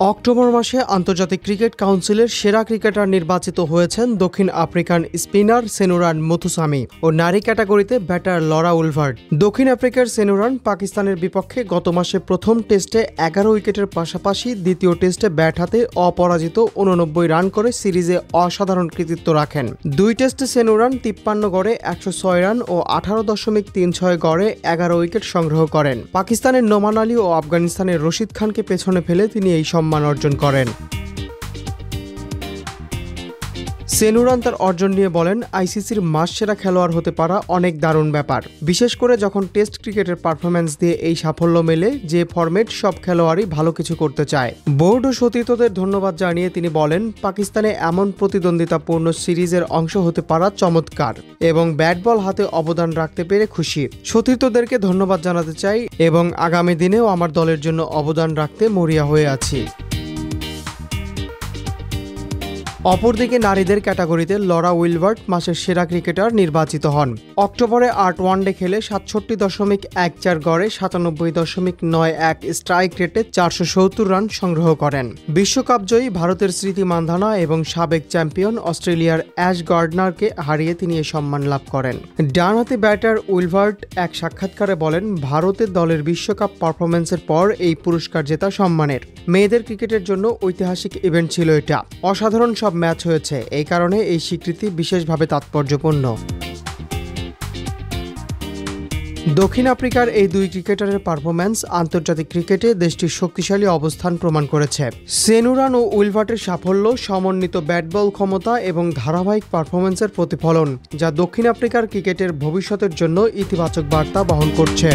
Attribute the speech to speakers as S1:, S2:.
S1: October মাসে আন্তর্জাতিক cricket কাউন্সিলের সেরা ক্রিকেটার নির্বাচিত হয়েছেন দক্ষিণ আফ্রিকান স্পিনার সেনুরান মুথুসামি ও নারী ক্যাটাগরিতে ব্যাটার লরা উলভার্ট। দক্ষিণ আফ্রিকার সেনুরান পাকিস্তানের বিপক্ষে গত মাসে প্রথম টেস্টে 11 উইকেটের পাশাপাশি দ্বিতীয় টেস্টে ব্যাট হাতে অপরাজিত 89 রান করে সিরিজে অসাধারণ কৃতিত্ব রাখেন। দুই টেস্টে সেনুরান 53 গড়ে 106 রান ও 18.36 গড়ে 11 উইকেট সংগ্রহ করেন। পাকিস্তানের নোমান আলী ও আফগানিস্তানের রশিদ খানকে পেছনে ফেলে তিনি এই সম্মান অর্জন করেন। সেনুরান তার অর্জন নিয়ে বলেন, আইসিসির মাস সেরা খেলোয়াড় হতে পারা অনেক দারুণ ব্যাপার, বিশেষ করে যখন টেস্ট ক্রিকেটের পারফরম্যান্স দিয়ে এই সাফল্য মেলে। যে ফরম্যাট সব খেলোয়াড়ই ভালো কিছু করতে চায়। বোর্ড ও সতীর্থদের ধন্যবাদ জানিয়ে তিনি বলেন, পাকিস্তানে এমন প্রতিদ্বন্দ্বিতাপূর্ণ সিরিজের অংশ হতে পারা চমৎকার এবং ব্যাট বল হাতে অবদান রাখতে পেরে খুশি। সতীর্থদেরকে ধন্যবাদ জানাতে চাই এবং আগামী দিনেও আমার দলের জন্য অবদান রাখতে মরিয়া হয়ে আছি। অপরদিকে নারীদের ক্যাটাগরিতে লরা উইলভার্ট মাসের সেরা ক্রিকেটার নির্বাচিত হন। অক্টোবরে 8 ওয়ানডে খেলে 67.14 গড়ে 97.91 স্ট্রাইক রেটে 470 রান সংগ্রহ করেন। বিশ্বকাপ জয়ী ভারতের স্মৃতি মান্ধানা এবং সাবেক চ্যাম্পিয়ন অস্ট্রেলিয়ার অ্যাশ গার্ডনারকে হারিয়ে তিনি এই সম্মান লাভ করেন। ডানহাতি ব্যাটার উইলভার্ট এক সাক্ষাৎকারে বলেন, ভারতের দলের বিশ্বকাপ পারফরম্যান্সের পর এই পুরস্কার জেতা সম্মানের। মেয়েদের ক্রিকেটের জন্য ঐতিহাসিক ইভেন্ট ছিল এটা। অসাধারণ সব ম্যাচ হয়েছে, এই কারণে এই স্বীকৃতি বিশেষভাবে তাৎপর্যপূর্ণ। দক্ষিণ আফ্রিকার এই দুই ক্রিকেটারের পারফরম্যান্স আন্তর্জাতিক ক্রিকেটে দেশটির শক্তিশালী অবস্থান প্রমাণ করেছে। সেনুরান ও উইলভার্টের সাফল্য সমন্বিত ব্যাট বল ক্ষমতা এবং ধারাবাহিক পারফরম্যান্সের প্রতিফলন, যা দক্ষিণ আফ্রিকার ক্রিকেটের ভবিষ্যতের জন্য ইতিবাচক বার্তা বহন করছে।